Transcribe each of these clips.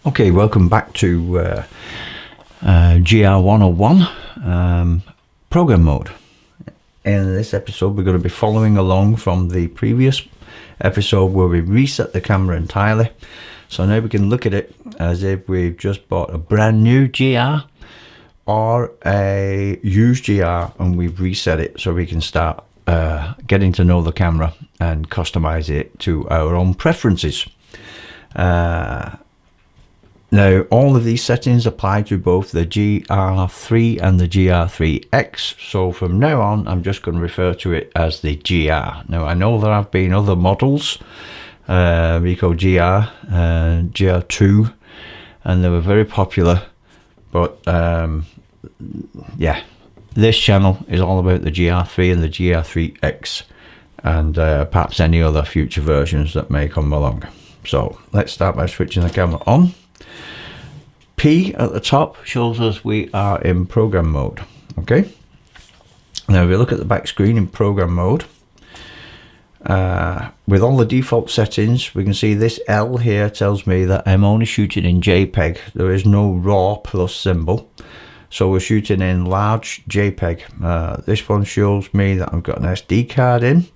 Okay, welcome back to GR 101 program mode. In this episode we're going to be following along from the previous episode where we reset the camera entirely. So now we can look at it as if we've just bought a brand new GR or a used GR and we've reset it so we can start getting to know the camera and customize it to our own preferences. Now, all of these settings apply to both the GR3 and the GR3X. So from now on, I'm just going to refer to it as the GR. Now, I know there have been other models, Ricoh GR, GR2, and they were very popular. But yeah, this channel is all about the GR3 and the GR3X, and perhaps any other future versions that may come along. So let's start by switching the camera on. P at the top shows us we are in program mode. Okay, now if we look at the back screen in program mode, with all the default settings, we can see this L here tells me that I'm only shooting in JPEG. There is no RAW plus symbol, so we're shooting in large JPEG. This one shows me that I've got an SD card in.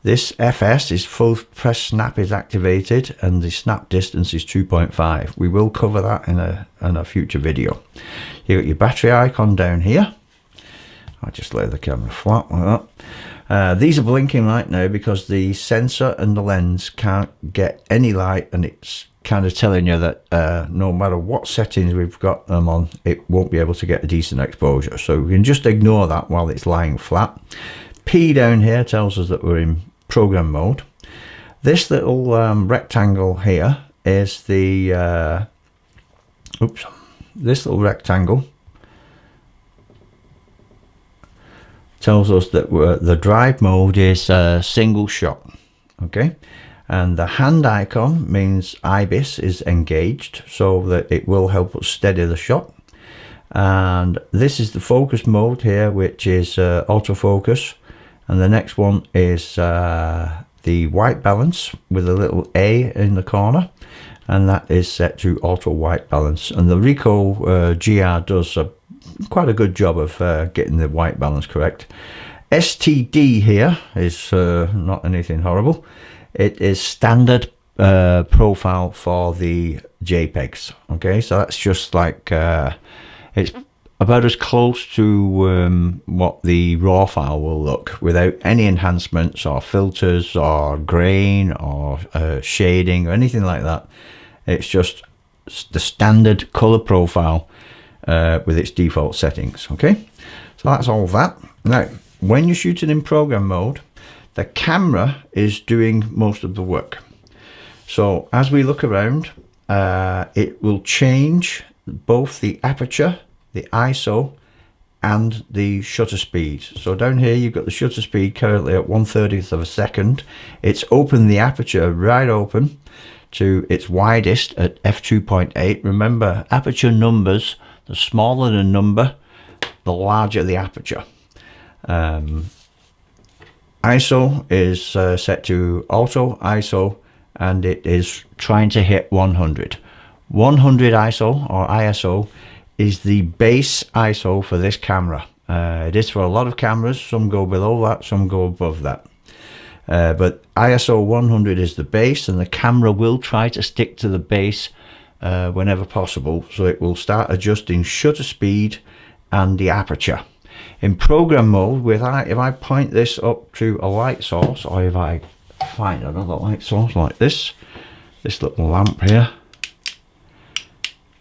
This FS is full press snap is activated and the snap distance is 2.5. We will cover that in a future video. You got your battery icon down here. I'll just lay the camera flat like that. These are blinking right now because the sensor and the lens can't get any light, and it's kind of telling you that no matter what settings we've got them on, it won't be able to get a decent exposure. So we can just ignore that while it's lying flat. P down here tells us that we're in program mode. This little rectangle here is the this little rectangle tells us that the drive mode is single shot. Okay, and the hand icon means iiix is engaged, so that it will help us steady the shot. And this is the focus mode here, which is autofocus. And the next one is the white balance with a little A in the corner, and that is set to auto white balance. And the Ricoh GR does quite a good job of getting the white balance correct. STD here is not anything horrible. It is standard profile for the JPEGs. Okay, so that's just like it's about as close to what the raw file will look, without any enhancements or filters or grain or shading or anything like that. It's just the standard color profile with its default settings. Okay, so that's all that. Now, when you're shooting in program mode, the camera is doing most of the work. So as we look around, it will change both the aperture, the ISO, and the shutter speed. So down here you've got the shutter speed currently at 1/30th of a second. It's opened the aperture right open to its widest at f2.8. Remember, aperture numbers, the smaller the number, the larger the aperture. ISO is set to auto ISO, and it is trying to hit 100. 100 ISO or ISO is the base ISO for this camera. It is for a lot of cameras. Some go below that, some go above that. But ISO 100 is the base, and the camera will try to stick to the base whenever possible. So it will start adjusting shutter speed and the aperture. In program mode, if I point this up to a light source, or if I find another light source like this little lamp here,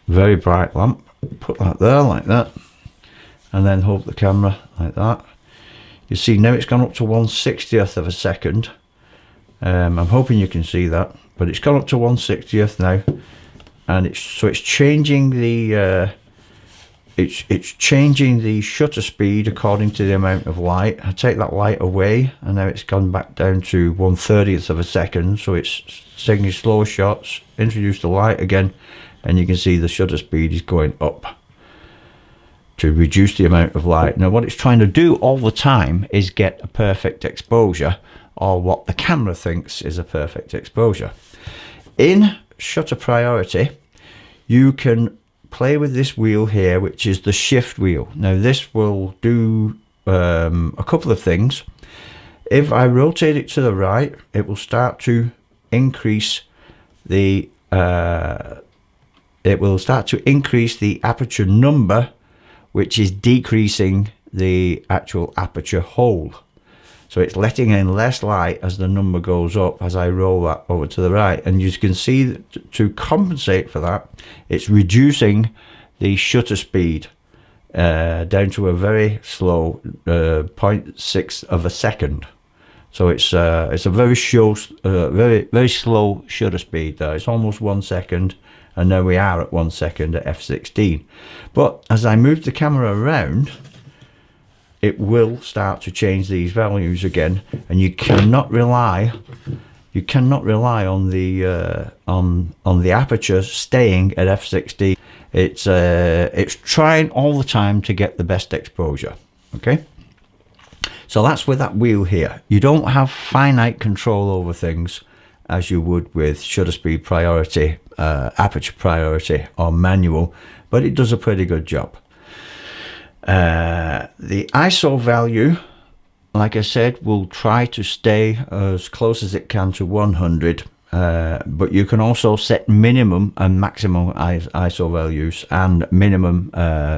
very bright lamp, put that there like that, and then hold the camera like that. You see now it's gone up to 1/60th of a second. I'm hoping you can see that, but it's gone up to 1/60th now, and it's changing the it's changing the shutter speed according to the amount of light. I take that light away, and now it's gone back down to 1/30th of a second. So it's taking slower shots, introduce the light again, and you can see the shutter speed is going up to reduce the amount of light. Now what it's trying to do all the time is get a perfect exposure, or what the camera thinks is a perfect exposure. In shutter priority, you can play with this wheel here, which is the shift wheel. Now this will do a couple of things. If I rotate it to the right, it will start to increase the aperture number, which is decreasing the actual aperture hole. So it's letting in less light as the number goes up as I roll that over to the right. And you can see that to compensate for that, it's reducing the shutter speed down to a very slow 0.6 of a second. So it's a very slow shutter speed there. It's almost 1 second, and now we are at 1 second at f16. But as I move the camera around, it will start to change these values again, and you cannot rely on the aperture staying at f16. It's trying all the time to get the best exposure. Okay, so that's with that wheel here. You don't have finite control over things as you would with shutter speed priority, aperture priority, or manual, but it does a pretty good job. The ISO value, like I said, will try to stay as close as it can to 100, but you can also set minimum and maximum ISO values and minimum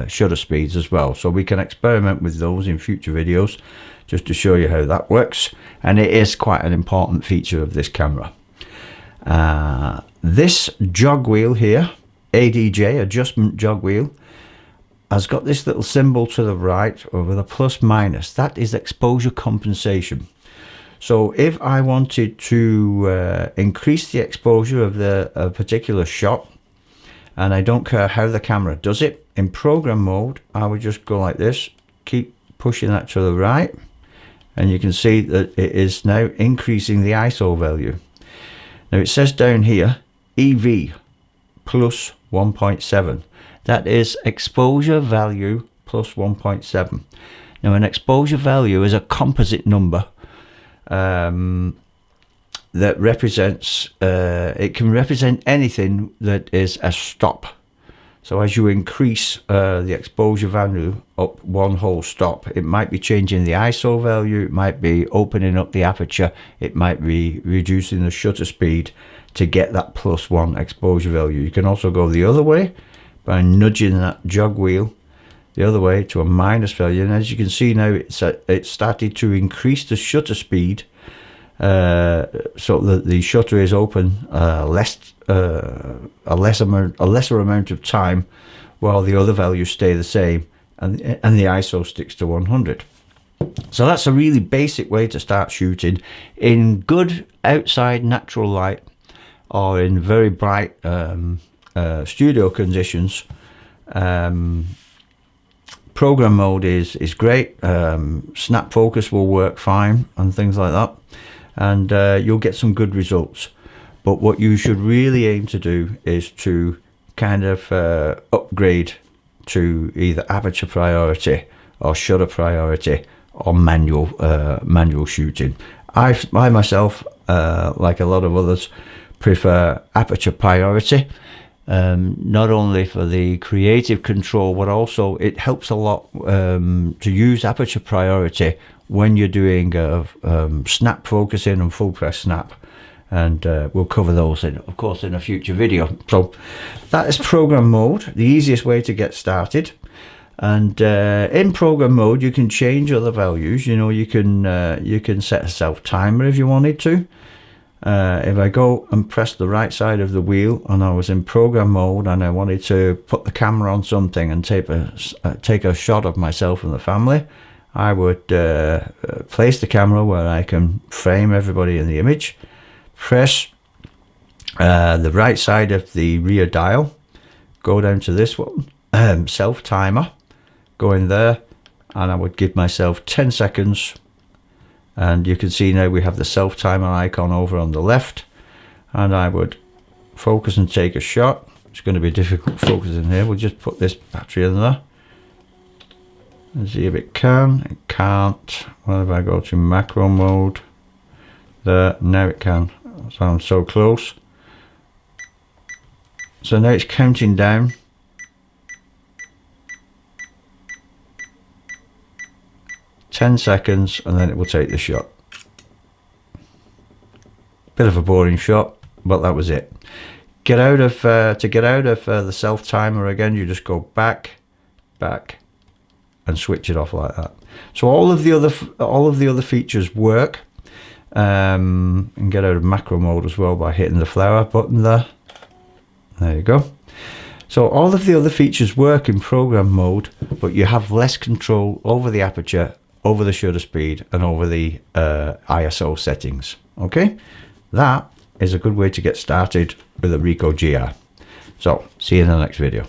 shutter speeds as well. So we can experiment with those in future videos just to show you how that works, and it is quite an important feature of this camera. This jog wheel here, ADJ, adjustment jog wheel, has got this little symbol to the right with a plus minus. That is exposure compensation. So if I wanted to increase the exposure of a particular shot, and I don't care how the camera does it, in program mode I would just go like this, keep pushing that to the right, and you can see that it is now increasing the ISO value. Now it says down here EV plus 1.7. That is exposure value plus 1.7. Now an exposure value is a composite number that represents, it can represent anything that is a stop. So as you increase the exposure value up one whole stop, it might be changing the ISO value, it might be opening up the aperture, it might be reducing the shutter speed to get that +1 exposure value. You can also go the other way by nudging that jog wheel the other way to a minus value, and as you can see now it started to increase the shutter speed so that the shutter is open a lesser amount of time while the other values stay the same, and the ISO sticks to 100. So that's a really basic way to start shooting in good outside natural light or in very bright studio conditions. Program mode is great. Snap focus will work fine and things like that, and you'll get some good results. But what you should really aim to do is to kind of upgrade to either aperture priority or shutter priority or manual shooting. I myself, like a lot of others, prefer aperture priority, not only for the creative control, but also it helps a lot to use aperture priority when you're doing snap focusing and full press snap, and we'll cover those of course in a future video. So that is program mode, the easiest way to get started. And in program mode you can change other values. You know, you can set a self timer if you wanted to. If I go and press the right side of the wheel and I was in program mode and I wanted to put the camera on something and take a shot of myself and the family, I would place the camera where I can frame everybody in the image, press the right side of the rear dial, go down to this one, self timer, go in there, and I would give myself 10 seconds. And you can see now we have the self timer icon over on the left, and I would focus and take a shot. It's going to be difficult focusing here. We'll just put this battery in there and see if it can. It can't. What if I go to macro mode? There, now it can. So I'm so close. So now it's counting down. Ten seconds, and then it will take the shot. Bit of a boring shot, but that was it. To get out of the self timer again, you just go back, and switch it off like that. So all of the other features work. And get out of macro mode as well by hitting the flower button there. There you go. So all of the other features work in program mode, but you have less control over the aperture, over the shutter speed, and over the ISO settings. Okay, that is a good way to get started with a Ricoh GR. So see you in the next video.